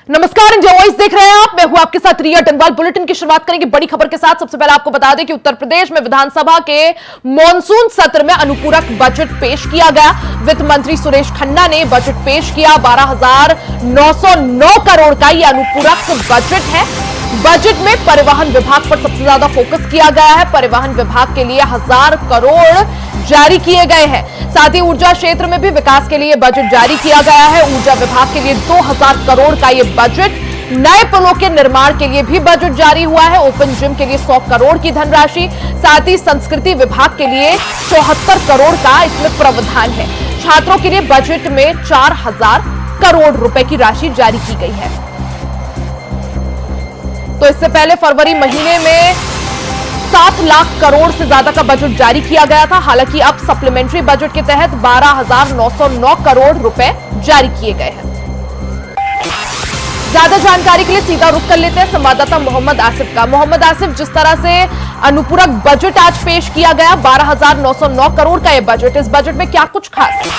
नमस्कार, India voice देख रहे हैं आप। मैं हूं आपके साथ रिया डंवाल। बुलेटिन की शुरुआत करेंगे बड़ी खबर के साथ। सबसे पहले आपको बता दें कि उत्तर प्रदेश में विधानसभा के मॉनसून सत्र में अनुपूरक बजट पेश किया गया। वित्त मंत्री सुरेश खन्ना ने बजट पेश किया। 12,909 करोड़ का यह अनुपूरक बजट है। बजट में परिवहन विभाग पर सबसे ज्यादा फोकस किया गया है। परिवहन विभाग के लिए 1000 करोड़ जारी किए गए हैं। साथ ही ऊर्जा क्षेत्र में भी विकास के लिए बजट जारी किया गया है। ऊर्जा विभाग के लिए 2000 करोड़ का यह बजट। नए पुलों के निर्माण के लिए भी बजट जारी हुआ है। ओपन जिम के लिए 100 करोड़ की धनराशि। साथ ही संस्कृति विभाग के लिए 74 करोड़ का इसमें प्रावधान है। छात्रों के लिए बजट में 4000 करोड़ रुपए की राशि जारी की गई है। तो इससे पहले फरवरी महीने में 7 लाख करोड़ से ज्यादा का बजट जारी किया गया था। हालांकि अब सप्लीमेंट्री बजट के तहत 12,909 करोड़ रुपए जारी किए गए हैं। ज्यादा जानकारी के लिए सीधा रुख कर लेते हैं संवाददाता मोहम्मद आसिफ का। मोहम्मद आसिफ, जिस तरह से अनुपूरक बजट आज पेश किया गया, 12,909 करोड़ का यह बजट, इस बजट में क्या कुछ खास है?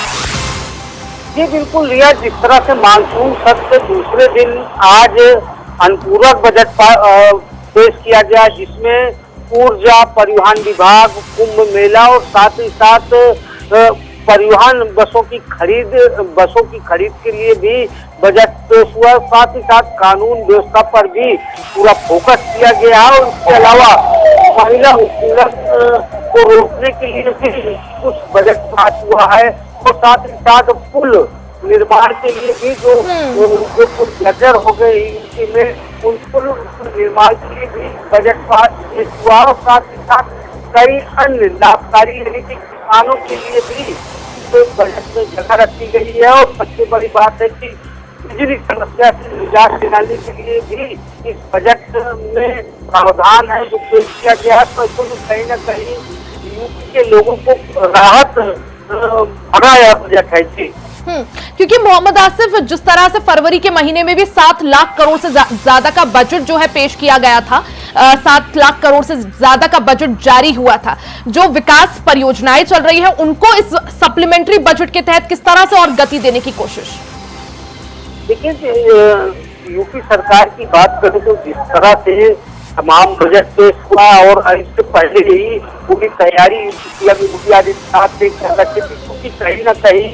जी बिल्कुल रिया, जिस तरह से मानसून सत्र के दूसरे दिन आज अनुपूरक बजट पेश किया गया, जिसमें ऊर्जा, परिवहन विभाग, कुंभ मेला और साथ ही साथ परिवहन बसों की खरीद के लिए भी बजट पेश हुआ। साथ ही साथ कानून व्यवस्था पर भी पूरा फोकस किया गया है और इसके अलावा महिला उत्पीड़न को रोकने के लिए भी कुछ बजट पास हुआ है। और साथ ही साथ पुल निर्माण के लिए भी जो पुल जर्जर हो गए में उन पुल निर्माण के लिए भी बजट पास हुआ। और साथ ही साथ कई अन्य लाभकारी यानी कि किसानों के लिए भी बजट में जगह रखी गई है। और सबसे बड़ी बात है कि बिजली समस्या से निजात दिलाने के लिए भी इस बजट में प्रावधान है जो पेश किया गया है। तो कहीं न कहीं यूपी के लोगों को राहत भरा यह बजट है। जी क्योंकि मोहम्मद आसिफ, जिस तरह से फरवरी के महीने में भी 7 लाख करोड़ से ज्यादा का बजट जो है पेश किया गया था, 7 लाख करोड़ से ज्यादा का बजट जारी हुआ था। जो विकास परियोजनाएं चल रही है उनको इस सप्लीमेंट्री बजट के तहत किस तरह से और गति देने की कोशिश? देखिए, यूपी सरकार की बात करें तो जिस तरह से तमाम बजट पेश हुआ और इससे पहले ही पूरी तैयारी योगी आदित्यनाथ ने कर रखी थी, क्योंकि कहीं न कहीं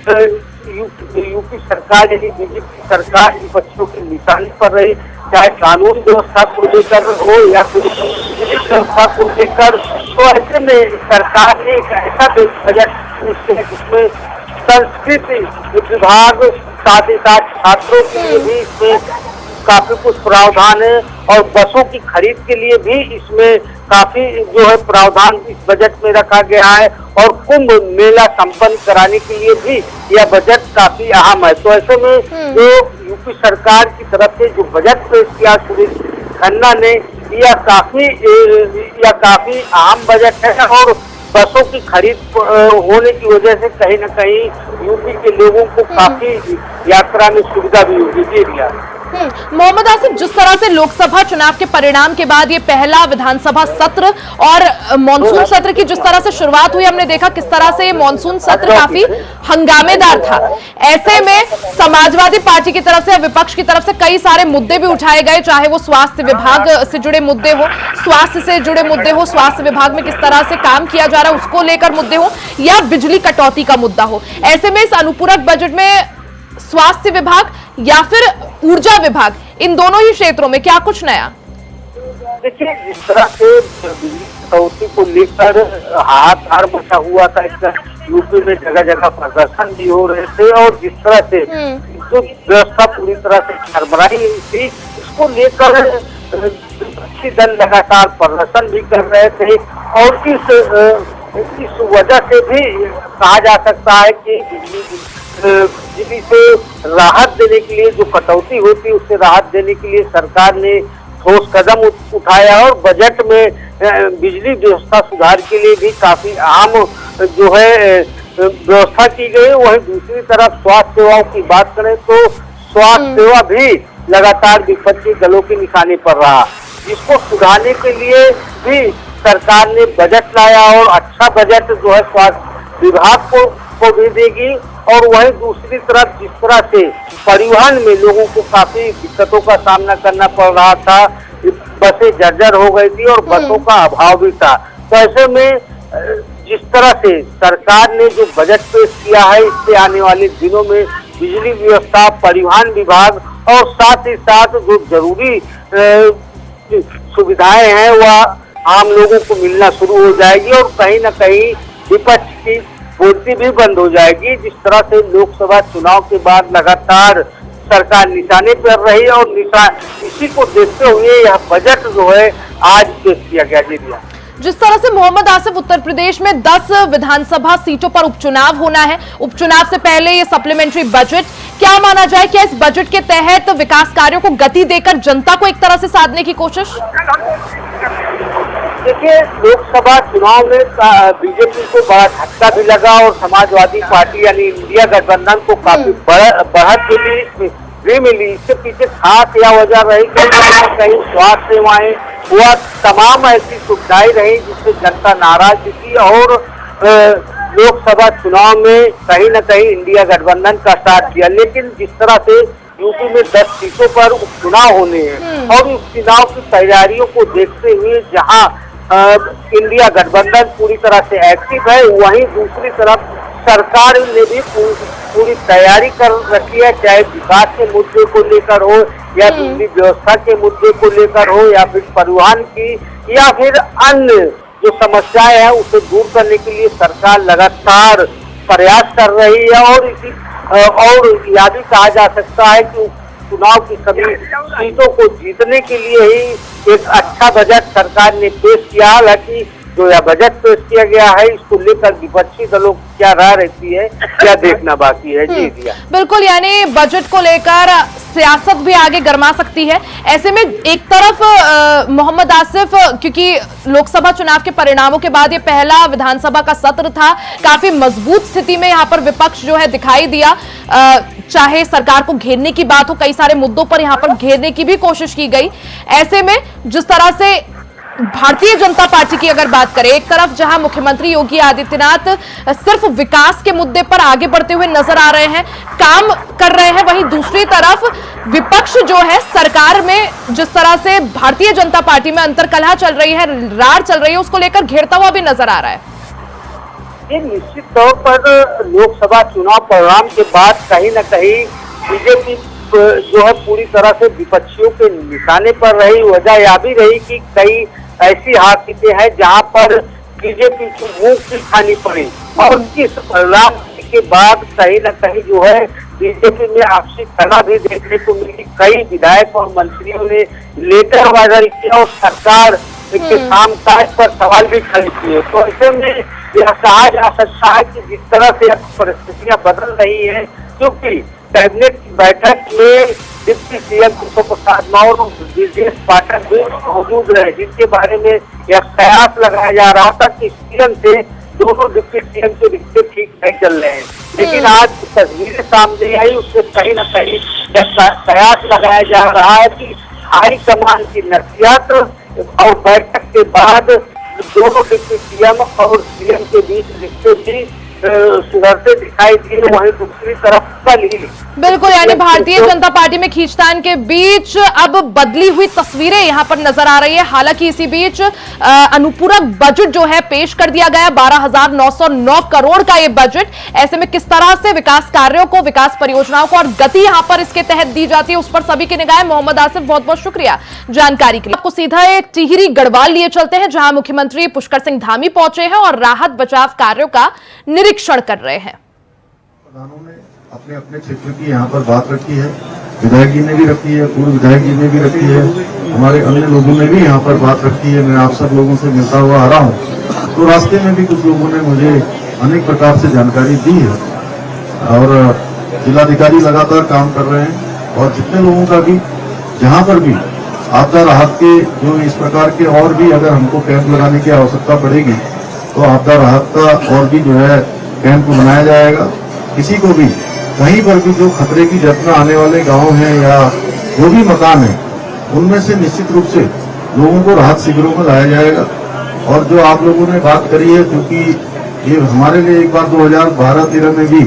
यूपी सरकार यानी बीजेपी सरकार इन बच्चों की निशानी पर रही, चाहे कानून व्यवस्था को लेकर हो या फिर व्यवस्था को लेकर। तो ऐसे में सरकार ने एक ऐसा बजट जिसमें संस्कृति विभाग, साथ ही साथ छात्रों के लिए भी इसमें काफी कुछ प्रावधान है और बसों की खरीद के लिए भी इसमें काफी जो है प्रावधान इस बजट में रखा गया है। और कुंभ मेला संपन्न कराने के लिए भी यह बजट काफी अहम है। तो ऐसे में जो यूपी सरकार की तरफ से जो बजट पेश किया सुरेश खन्ना ने, यह काफी अहम बजट है। और बसों की खरीद होने की वजह से कहीं न कहीं यूपी के लोगों को काफी यात्रा में सुविधा भी होगी। जी रिया। मोहम्मद आसिफ, जिस तरह से लोकसभा चुनाव के परिणाम के बाद ये पहला विधानसभा सत्र और मॉनसून सत्र की जिस तरह से शुरुआत हुई, हमने देखा किस तरह से ये मॉनसून सत्र काफी हंगामेदार था। ऐसे में समाजवादी पार्टी की तरफ से, विपक्ष की तरफ से कई सारे मुद्दे भी उठाए गए, चाहे वो स्वास्थ्य विभाग से जुड़े मुद्दे हो, स्वास्थ्य से जुड़े मुद्दे हो, स्वास्थ्य विभाग में किस तरह से काम किया जा रहा है उसको लेकर मुद्दे हो, या बिजली कटौती का मुद्दा हो। ऐसे में इस अनुपूरक बजट में स्वास्थ्य विभाग या फिर ऊर्जा विभाग, इन दोनों ही क्षेत्रों में क्या कुछ नया? देखिए, जिस तरह से बिजली कटौती को लेकर हाहाकार मचा हुआ था, यूपी में जगह जगह प्रदर्शन भी हो रहे थे और जिस तरह से जो व्यवस्था पूरी तरह से चरमराई थी, इसको लेकर विपक्षी दल लगातार प्रदर्शन भी कर रहे थे। और इस वजह से भी कहा जा सकता है कि बिजली से राहत देने के लिए, जो कटौती होती है उससे राहत देने के लिए सरकार ने ठोस कदम उठाया और बजट में बिजली व्यवस्था सुधार के लिए भी काफी अहम जो है व्यवस्था की गई। वहीं दूसरी तरफ स्वास्थ्य सेवाओं की बात करें तो स्वास्थ्य सेवा भी लगातार विपक्षी दलों के निशाने पर रहा, जिसको सुधारने के लिए भी सरकार ने बजट लाया। और अच्छा बजट जो है स्वास्थ्य विभाग को भी देगी और वहीं दूसरी तरफ जिस तरह से परिवहन में लोगों को काफी दिक्कतों का सामना करना पड़ रहा था, बसें जर्जर हो गई थी और बसों का अभाव भी था। तो ऐसे में जिस तरह से सरकार ने जो बजट पेश किया है, इससे आने वाले दिनों में बिजली व्यवस्था, परिवहन विभाग और साथ ही साथ जो जरूरी सुविधाएं हैं वह आम लोगों को मिलना शुरू हो जाएगी और कहीं न कहीं विपक्ष की बोलती भी बंद हो जाएगी। जिस तरह से लोकसभा चुनाव के बाद लगातार सरकार निशाने पर रही और इसी को देखते हुए यह बजट जो है आज पेश किया गया। जी दिया जिस तरह से मोहम्मद आसिफ, उत्तर प्रदेश में 10 विधानसभा सीटों पर उपचुनाव होना है, उपचुनाव से पहले ये सप्लीमेंट्री बजट, क्या माना जाए, क्या इस बजट के तहत विकास कार्यों को गति देकर जनता को एक तरह से साधने की कोशिश? देखिए, लोकसभा चुनाव में बीजेपी को बड़ा झटका भी लगा और समाजवादी पार्टी यानी इंडिया गठबंधन को काफी बढ़त भी मिली। इसके पीछे खास यह वजह रही कि कहीं स्वास्थ्य सेवाएं वह तमाम ऐसी सुविधाएं रही जिससे जनता नाराज थी और लोकसभा चुनाव में कहीं न कहीं इंडिया गठबंधन का साथ दिया। लेकिन जिस तरह से यूपी में 10 सीटों पर उपचुनाव होने हैं और उस चुनाव की तैयारियों को देखते हुए जहां इंडिया गठबंधन पूरी तरह से एक्टिव है, वहीं दूसरी तरफ सरकार ने भी पूरी तैयारी कर रखी है, चाहे विकास के मुद्दे को लेकर हो या बिजली व्यवस्था के मुद्दे को लेकर हो या फिर परिवहन की या फिर अन्य जो समस्याएं हैं उसे दूर करने के लिए सरकार लगातार प्रयास कर रही है और यह भी कहा जा सकता है कि चुनाव की सभी सीटों को जीतने के लिए ही एक अच्छा बजट सरकार ने पेश किया। हालांकि जो यह बजट पेश किया गया है इसको लेकर विपक्षी दलों की क्या राय रहती है, क्या देखना बाकी है। जी दिया बिल्कुल, यानी बजट को लेकर सियासत भी आगे गरमा सकती है। ऐसे में एक तरफ मोहम्मद आसिफ, क्योंकि लोकसभा चुनाव के परिणामों के बाद ये पहला विधानसभा का सत्र था, काफी मजबूत स्थिति में यहाँ पर विपक्ष जो है दिखाई दिया। चाहे सरकार को घेरने की बात हो, कई सारे मुद्दों पर यहाँ पर घेरने की भी कोशिश की गई। ऐसे में जिस तरह से भारतीय जनता पार्टी की अगर बात करें, एक तरफ जहां मुख्यमंत्री योगी आदित्यनाथ सिर्फ विकास के मुद्दे पर आगे बढ़ते हुए नजर आ रहे हैं, काम कर रहे हैं, वहीं दूसरी तरफ विपक्ष जो है सरकार में जिस तरह से भारतीय जनता पार्टी में अंतर्कलह चल रही है, रार चल रही है, उसको लेकर घेरता हुआ भी नजर आ रहा है। ये निश्चित तौर पर लोकसभा चुनाव परिणाम के बाद कहीं न कहीं बीजेपी जो है पूरी तरह से विपक्षियों के निशाने पर रही। वजह यह भी रही कि कई ऐसी हादसे हैं जहां पर बीजेपी को मुंह की खानी पड़ी और इस परिणाम के बाद कहीं न कहीं जो है बीजेपी में आपसी कलह भी देखने को मिली। कई विधायक और मंत्रियों ने लेटर वायरल किया और सरकार के कामकाज पर सवाल भी खड़े किए। तो ऐसे में यह कहा जा सकता है कि जिस तरह से परिस्थितियां बदल रही है, क्योंकि कैबिनेट की बैठक में डिप्टी सीएम केशव प्रसाद मौर्य और ब्रजेश पाठक भी मौजूद रहे, जिसके बारे में यह कयास लगाया जा रहा था कि सीएम से दोनों डिप्टी सीएम के रिश्ते ठीक नहीं चल रहे हैं। लेकिन आज तस्वीरें सामने आई, उससे कहीं न कहीं कयास लगाया जा रहा है कि हाईकमान की नसीहत और बैठक के बाद दोनों डिप्टी सीएम और सीएम के बीच रिश्ते भी सुधरते दिखाई दिए। वहीं दूसरी तरफ कल ही बिल्कुल, यानी भारतीय जनता पार्टी में खींचतान के बीच अब बदली हुई तस्वीरें यहां पर नजर आ रही है। हालांकि इसी बीच अनुपूरक बजट जो है पेश कर दिया गया, 12,909 करोड़ का ये बजट। ऐसे में किस तरह से विकास कार्यों को, विकास परियोजनाओं को और गति यहां पर इसके तहत दी जाती है, उस पर सभी की निगाहें। मोहम्मद आसिफ, बहुत बहुत शुक्रिया जानकारी के लिए। आपको सीधा टिहरी गढ़वाल लिए चलते हैं, जहां मुख्यमंत्री पुष्कर सिंह धामी पहुंचे हैं और राहत बचाव कार्यों का निरीक्षण कर रहे हैं। प्रधानों ने अपने अपने क्षेत्र की यहाँ पर बात रखी है, विधायक जी ने भी रखी है, पूर्व विधायक जी ने भी रखी है, हमारे अन्य लोगों ने भी यहाँ पर बात रखी है। मैं आप सब लोगों से मिलता हुआ आ रहा हूँ, तो रास्ते में भी कुछ लोगों ने मुझे अनेक प्रकार से जानकारी दी है और जिलाधिकारी लगातार काम कर रहे हैं और जितने लोगों का भी जहाँ पर भी आपदा राहत के जो इस प्रकार के और भी अगर हमको कैंप लगाने की आवश्यकता पड़ेगी तो आपदा राहत का और भी जो है कैंप बनाया जाएगा। किसी को भी कहीं पर भी जो खतरे की जद में आने वाले गांव हैं या जो भी मकान है, उनमें से निश्चित रूप से लोगों को राहत शिविरों में लाया जाएगा। और जो आप लोगों ने बात करी है, क्योंकि ये हमारे लिए एक बार 2012-13 में भी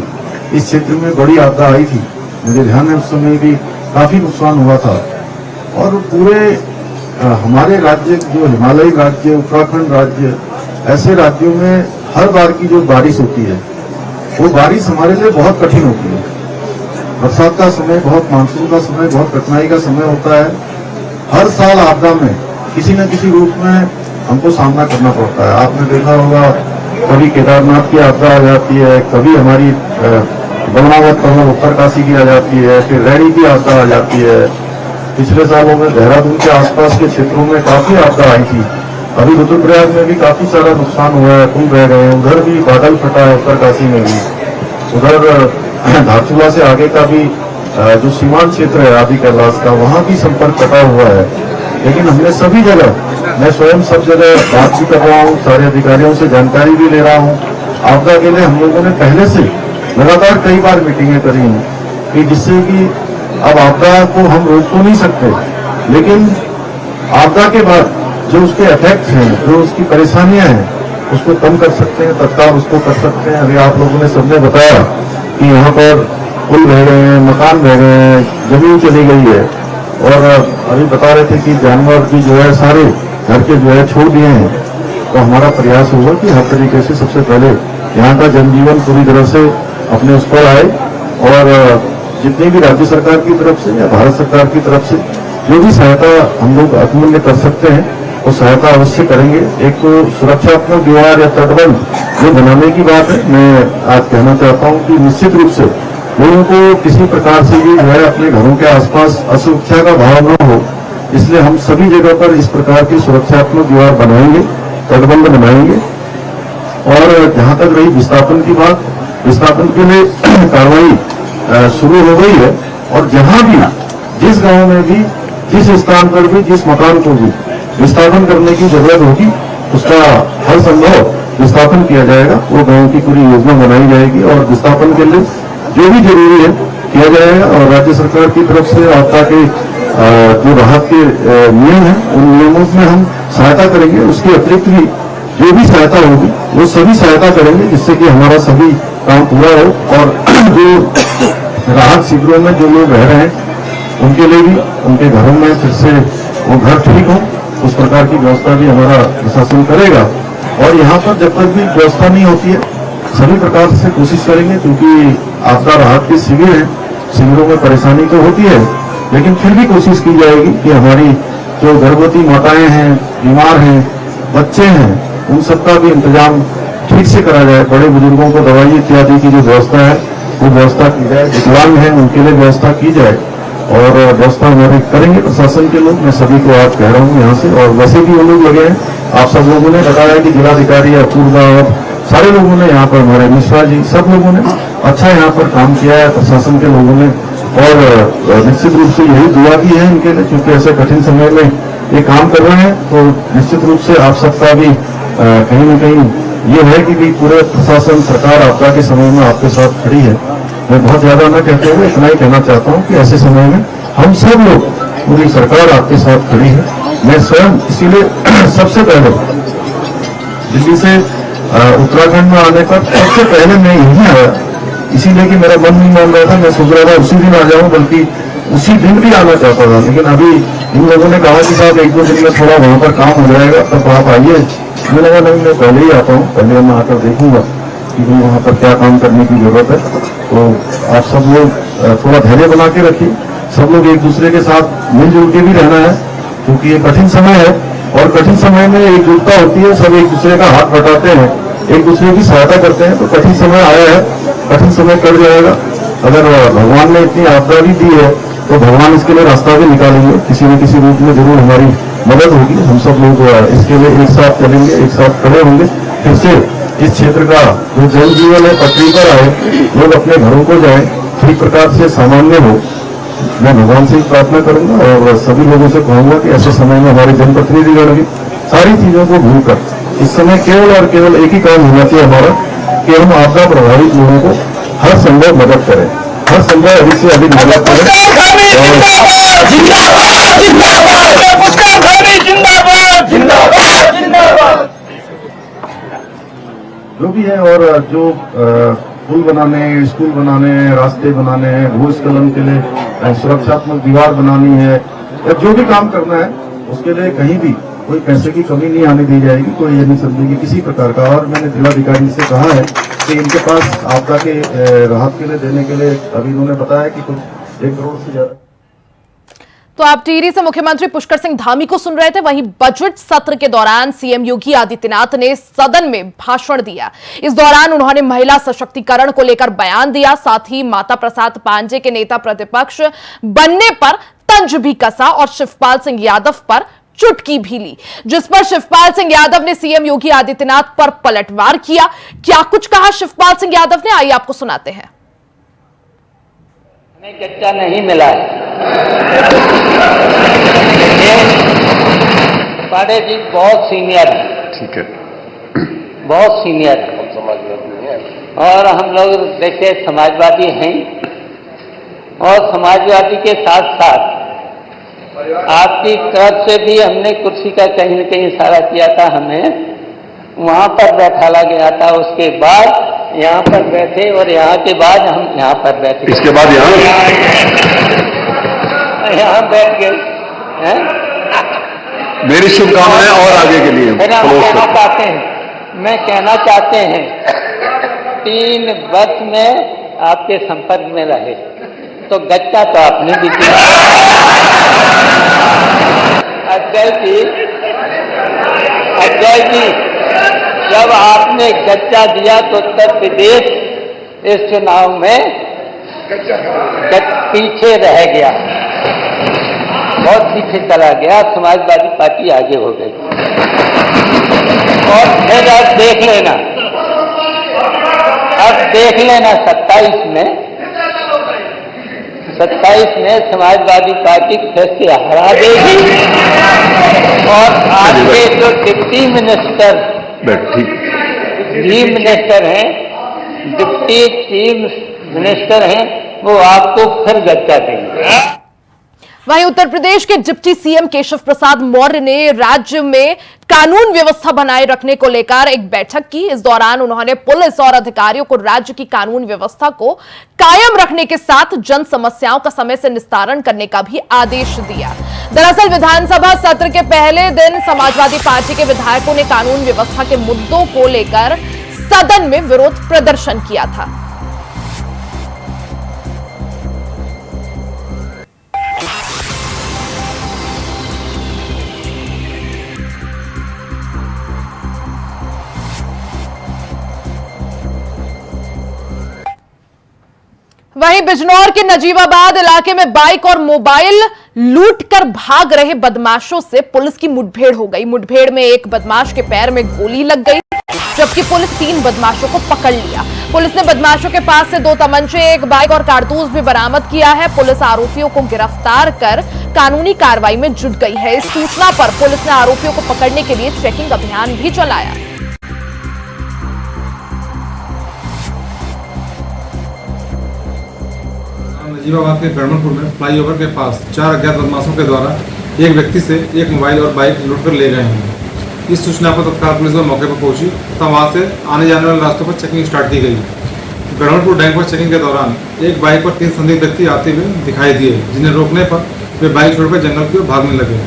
इस क्षेत्र में बड़ी आपदा आई थी, मुझे ध्यान है उस समय भी काफी नुकसान हुआ था। और पूरे हमारे राज्य जो हिमालयी राज्य, उत्तराखंड राज्य, ऐसे राज्यों में हर बार की जो बारिश होती है वो बारिश हमारे लिए बहुत कठिन होती है। बरसात का समय, बहुत मानसून का समय, बहुत कठिनाई का समय होता है। हर साल आपदा में किसी न किसी रूप में हमको सामना करना पड़ता है। आपने देखा होगा कभी केदारनाथ की आपदा आ जाती है, कभी हमारी बलनावत पर्वत उत्तरकाशी की आ जाती है, फिर रैणी की आपदा आ जाती है। पिछले सालों में देहरादून के आसपास के क्षेत्रों में काफी आपदा आई थी। अभी रुद्रप्रयाग में भी काफी सारा नुकसान हुआ है, पुल बह गए हैं, उधर भी बादल फटा है, उत्तरकाशी में भी। उधर धारचूला से आगे का भी जो सीमांत क्षेत्र है आदि कैलाश का, वहां भी संपर्क कटा हुआ है। लेकिन हमने सभी जगह, मैं स्वयं सब जगह बात भी कर रहा हूँ, सारे अधिकारियों से जानकारी भी ले रहा हूँ। आपदा के लिए हम लोगों ने पहले से लगातार कई बार मीटिंगें करी हैं कि जिससे कि अब आपदा को हम रोक तो नहीं सकते, लेकिन आपदा के बाद जो उसके इफेक्ट्स हैं, जो उसकी परेशानियां हैं, उसको कम कर सकते हैं, तत्काल उसको कर सकते हैं। अभी आप लोगों ने सबने बताया कि यहाँ पर पुल बह गए हैं, मकान बह गए हैं, जमीन चली गई है, और अभी बता रहे थे कि जानवर भी जो है सारे घर के जो है छोड़ दिए हैं। तो हमारा प्रयास होगा कि हर तरीके से सबसे पहले यहाँ का जनजीवन पूरी तरह से अपने उस पर आए, और जितनी भी राज्य सरकार की तरफ से या भारत सरकार की तरफ से जो भी सहायता हम लोग अतुल्य कर सकते हैं वो सहायता अवश्य करेंगे। एक तो सुरक्षात्मक दीवार या तटबंध जो बनाने की बात है, मैं आज कहना चाहता हूँ कि निश्चित रूप से लोगों को किसी प्रकार से भी जो है अपने घरों के आसपास असुरक्षा का भाव न हो, इसलिए हम सभी जगह पर इस प्रकार की सुरक्षात्मक दीवार बनाएंगे, तटबंध बनाएंगे। और जहां तक रही विस्थापन की बात, विस्थापन के लिए कार्रवाई शुरू हो गई है, और जहां भी, जिस गांव में भी, जिस स्थान पर भी, जिस मकान को भी विस्थापन करने की जरूरत होगी, उसका हर संभव विस्थापन किया जाएगा। वो गांव की पूरी योजना बनाई जाएगी और विस्थापन के लिए जो भी जरूरी है किया जाएगा। और राज्य सरकार की तरफ से आपदा के जो राहत के नियम हैं, उन नियमों में हम सहायता करेंगे। उसके अतिरिक्त भी जो भी सहायता होगी वो सभी सहायता करेंगे, जिससे कि हमारा सभी काम पूरा हो। और जो राहत शिविरों में जो लोग रह रहे हैं उनके लिए भी, उनके घरों में फिर से वो घर ठीक हो, उस प्रकार की व्यवस्था भी हमारा प्रशासन करेगा। और यहाँ पर जब तक भी व्यवस्था नहीं होती है, सभी प्रकार से कोशिश करेंगे, क्योंकि आपदा राहत के शिविर है, शिविरों में परेशानी तो होती है, लेकिन फिर भी कोशिश की जाएगी कि हमारी जो गर्भवती माताएं हैं, बीमार हैं, बच्चे हैं, उन सबका भी इंतजाम ठीक से करा जाए। बड़े बुजुर्गों को दवाई इत्यादि की जो व्यवस्था है वो व्यवस्था की जाए। विकलांग हैं उनके लिए व्यवस्था की जाए, और व्यवस्था हमारे करेंगे प्रशासन के लोग। मैं सभी को आज कह रहा हूँ यहाँ से, और वैसे भी वो लोग लगे हैं। आप सब लोगों ने बताया कि जिलाधिकारी अपूर्वा और सारे लोगों ने यहाँ पर, हमारे मिश्रा जी, सब लोगों ने अच्छा यहाँ पर काम किया है, प्रशासन के लोगों ने। और निश्चित रूप से यही दुआ की है इनके लिए, क्योंकि ऐसे कठिन समय में ये काम कर रहे हैं। तो निश्चित रूप से आप सबका भी कहीं न कहीं ये है कि भी पूरे प्रशासन, सरकार आपदा के समय में आपके साथ खड़ी है। मैं बहुत ज्यादा न कहते हुए इतना ही कहना चाहता हूँ कि ऐसे समय में हम सब लोग, पूरी सरकार आपके साथ खड़ी है। मैं स्वयं इसीलिए सबसे पहले दिल्ली से उत्तराखंड में आने पर सबसे पहले मैं यहीं आया, इसीलिए कि मेरा मन नहीं मान रहा था। मैं सोच रहा था उसी दिन आ जाऊं, बल्कि उसी दिन भी आना चाहता था, लेकिन अभी इन लोगों ने कहा कि साहब 1-2 दिन में थोड़ा वहां पर काम हो जाएगा, तब आप आइए। मैंने कहा नहीं, मैं पहले ही आता हूँ, पहले मैं आकर देखूंगा कि वहाँ पर क्या काम करने की जरूरत है। तो आप सब लोग थोड़ा धैर्य बना के रखिए, सब लोग एक दूसरे के साथ मिलजुल के भी रहना है, क्योंकि ये कठिन समय है, और कठिन समय में एकजुटता होती है, सब एक दूसरे का हाथ बटाते हैं, एक दूसरे की सहायता करते हैं। तो कठिन समय आया है, कठिन समय कट जाएगा। अगर भगवान ने इतनी आपदा भी दी है तो भगवान इसके लिए रास्ता भी निकालेंगे, किसी न किसी रूप में जरूर हमारी मदद होगी। हम सब लोग इसके लिए एक साथ चलेंगे, एक साथ खड़े होंगे। फिर से इस क्षेत्र का जो जनजीवन है पटरी पर आए, लोग अपने घरों को जाए, ठीक प्रकार से सामान्य हो। मैं भगवान से प्रार्थना करूंगा और सभी लोगों से कहूंगा कि ऐसे समय में हमारे जनप्रतिनिधिगण भी सारी चीजों को भूलकर इस समय केवल और केवल एक ही काम होना चाहिए हमारा, कि हम आपदा प्रभावित लोगों को हर संभव मदद करें, हर संभव अधिक से अधिक मदद करें। जो भी है, और जो पुल बनाने हैं, स्कूल बनाने हैं, रास्ते बनाने हैं, भूस्खलन के लिए सुरक्षात्मक दीवार बनानी है, या जो भी काम करना है उसके लिए कहीं भी कोई पैसे की कमी नहीं आने दी जाएगी, कोई ये नहीं समझेगी किसी प्रकार का। और मैंने जिलाधिकारी से कहा है कि इनके पास आपदा के राहत के लिए देने के लिए अभी इन्होंने बताया कि कुछ 1 करोड़ से ज्यादा। तो आप टिहरी से मुख्यमंत्री पुष्कर सिंह धामी को सुन रहे थे। वहीं बजट सत्र के दौरान सीएम योगी आदित्यनाथ ने सदन में भाषण दिया। इस दौरान उन्होंने महिला सशक्तिकरण को लेकर बयान दिया, साथ ही माता प्रसाद पांडे के नेता प्रतिपक्ष बनने पर तंज भी कसा और शिवपाल सिंह यादव पर चुटकी भी ली, जिस पर शिवपाल सिंह यादव ने सीएम योगी आदित्यनाथ पर पलटवार किया। क्या कुछ कहा शिवपाल सिंह यादव ने, आइए आपको सुनाते हैं। हमें कच्चा नहीं मिला है। पांडे जी बहुत सीनियर है, ठीक है, बहुत सीनियर है, समाजवादी है और हम लोग देखिए समाजवादी हैं, और समाजवादी के साथ साथ आपकी तरफ से भी हमने कुर्सी का कहीं न कहीं इशारा किया था, हमें वहां पर बैठाला गया था, उसके बाद यहाँ पर बैठे और यहाँ के बाद हम यहाँ पर बैठे, इसके बाद यहाँ बैठ गए हैं। मेरी शुभकामनाएं और आगे के लिए मैं कहना चाहते हैं 3 वर्ष में आपके संपर्क में रहे तो गच्चा तो आपने भी दिया। अजय जी जब आपने गच्चा दिया तो उत्तर प्रदेश इस चुनाव में पीछे रह गया, बहुत पीछे चला गया, समाजवादी पार्टी आगे हो गई। और फिर अब देख लेना 27 में समाजवादी पार्टी फिर से हरा देगी, और आपके जो deputy minister deputy chief minister हैं, वो आपको फिर गच्चा देंगे। वहीं उत्तर प्रदेश के डिप्टी सीएम केशव प्रसाद मौर्य ने राज्य में कानून व्यवस्था बनाए रखने को लेकर एक बैठक की। इस दौरान उन्होंने पुलिस और अधिकारियों को राज्य की कानून व्यवस्था को कायम रखने के साथ जन समस्याओं का समय से निस्तारण करने का भी आदेश दिया। दरअसल विधानसभा सत्र के पहले दिन समाजवादी पार्टी के विधायकों ने कानून व्यवस्था के मुद्दों को लेकर सदन में विरोध प्रदर्शन किया था। वहीं बिजनौर के नजीबाबाद इलाके में बाइक और मोबाइल लूटकर भाग रहे बदमाशों से पुलिस की मुठभेड़ हो गई। मुठभेड़ में एक बदमाश के पैर में गोली लग गई, जबकि पुलिस 3 बदमाशों को पकड़ लिया। पुलिस ने बदमाशों के पास से 2 तमंचे, 1 बाइक और कारतूस भी बरामद किया है। पुलिस आरोपियों को गिरफ्तार कर कानूनी कार्रवाई में जुट गई है। इस सूचना पर पुलिस ने आरोपियों को पकड़ने के लिए चेकिंग अभियान भी चलाया। नजीबाबाद के गढ़मनपुर में फ्लाईओवर के पास 4 अज्ञात बदमाशों के द्वारा एक व्यक्ति से 1 मोबाइल और बाइक लूटकर ले गए हैं। इस सूचना पर तत्काल पुलिस मौके पर पहुंची, तब वहां से आने जाने वाले रास्तों पर चेकिंग स्टार्ट की गई। गढ़मनपुर डैम पर चेकिंग के दौरान एक बाइक पर 3 संदिग्ध व्यक्ति आते हुए दिखाई दिए, जिन्हें रोकने पर वे बाइक छोड़कर जंगल की ओर भागने लगे।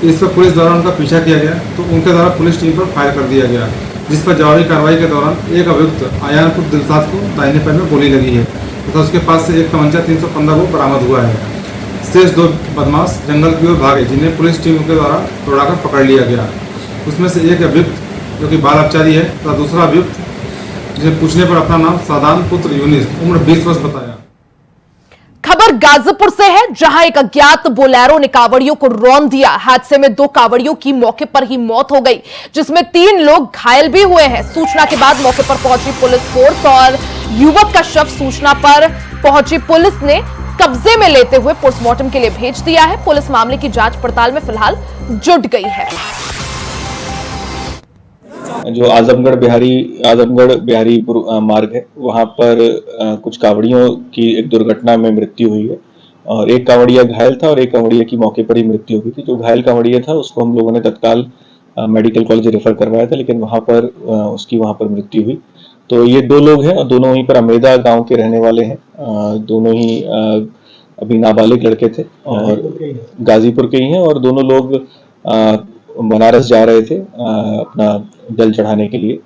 इस पर पुलिस द्वारा उनका पीछा किया गया तो उनके द्वारा पुलिस टीम पर फायर कर दिया गया, जिस पर जवाबी कार्रवाई के दौरान एक अभियुक्त आयानपुर दिलसाद को दाहिने पैर में गोली लगी है तथा उसके पास से एक तमंचा 315 को बरामद हुआ है। शेष 2 बदमाश जंगल की ओर भागे, जिन्हें पुलिस टीम के द्वारा दौड़ाकर पकड़ लिया गया। उसमें से एक अभियुक्त जो कि बाल अपचारी है तथा दूसरा अभियुक्त जिसे पूछने पर अपना नाम सादान पुत्र यूनिस उम्र 20 वर्ष बताया। खबर गाजीपुर से है, जहां एक अज्ञात बोलेरो ने कांवड़ियों को रौंद दिया। हादसे में 2 कांवड़ियों की मौके पर ही मौत हो गई, जिसमें 3 लोग घायल भी हुए हैं। सूचना के बाद मौके पर पहुंची पुलिस फोर्स और युवक का शव सूचना पर पहुंची पुलिस ने कब्जे में लेते हुए पोस्टमार्टम के लिए भेज दिया है। पुलिस मामले की जांच पड़ताल में फिलहाल जुट गई है। जो आजमगढ़ बिहारीपुर मार्ग है, वहां पर कुछ कांवड़ियों की एक दुर्घटना में मृत्यु हुई है और एक कांवड़िया घायल था और एक कांवड़िया की मौके पर ही मृत्यु हुई थी। जो घायल कांवड़िया था उसको हम लोगों ने तत्काल मेडिकल कॉलेज रेफर करवाया था, लेकिन वहां पर उसकी वहां पर मृत्यु हुई तो ये 2 लोग हैं और दोनों वहीं पर अमेदा गांव के रहने वाले हैं। दोनों ही अभी नाबालिग लड़के थे और गाजीपुर के ही हैं और दोनों लोग बनारस जा रहे थे अपना जल चढ़ाने के लिए।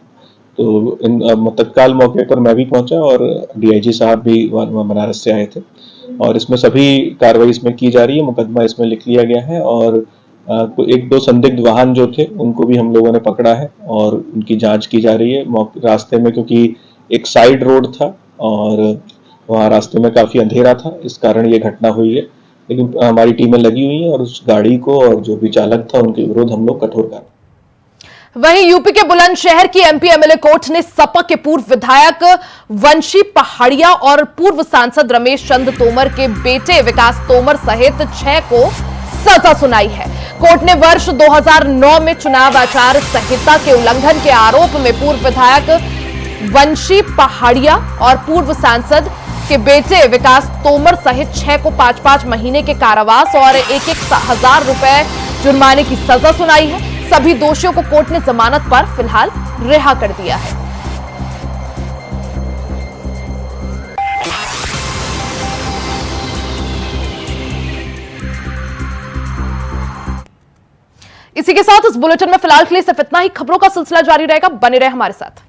तो तत्काल मौके पर मैं भी पहुंचा और डीआईजी साहब भी बनारस से आए थे और इसमें सभी कार्रवाई इसमें की जा रही है। मुकदमा इसमें लिख लिया गया है और 1-2 संदिग्ध वाहन जो थे उनको भी हम लोगों ने पकड़ा है और उनकी जांच की जा रही है। रास्ते में क्योंकि एक साइड रोड था और वहाँ रास्ते में काफी अंधेरा था, इस कारण ये घटना हुई है। लेकिन हमारी टीमें लगी हुई हैं और उस गाड़ी को और जो भी चालक था उनके विरुद्ध हम लोग कठोर कार्रवाई। वहीं यूपी के बुलंदशहर की एमपी एमएलए कोर्ट ने सपा के पूर्व विधायक वंशी पहाड़िया और पूर्व सांसद रमेश चंद्र तोमर के बेटे विकास तोमर सहित 6 को सजा सुनाई है। कोर्ट ने वर्ष 2009 में चुनाव आचार संहिता के उल्लंघन के आरोप में पूर्व विधायक वंशी पहाड़िया और पूर्व सांसद के बेटे विकास तोमर सहित 6 को 5-5 महीने के कारावास और 1,000 रुपए जुर्माने की सजा सुनाई है। सभी दोषियों को कोर्ट ने जमानत पर फिलहाल रिहा कर दिया है। इसी के साथ इस बुलेटिन में फिलहाल के लिए सिर्फ इतना ही। खबरों का सिलसिला जारी रहेगा, बने रहे हमारे साथ।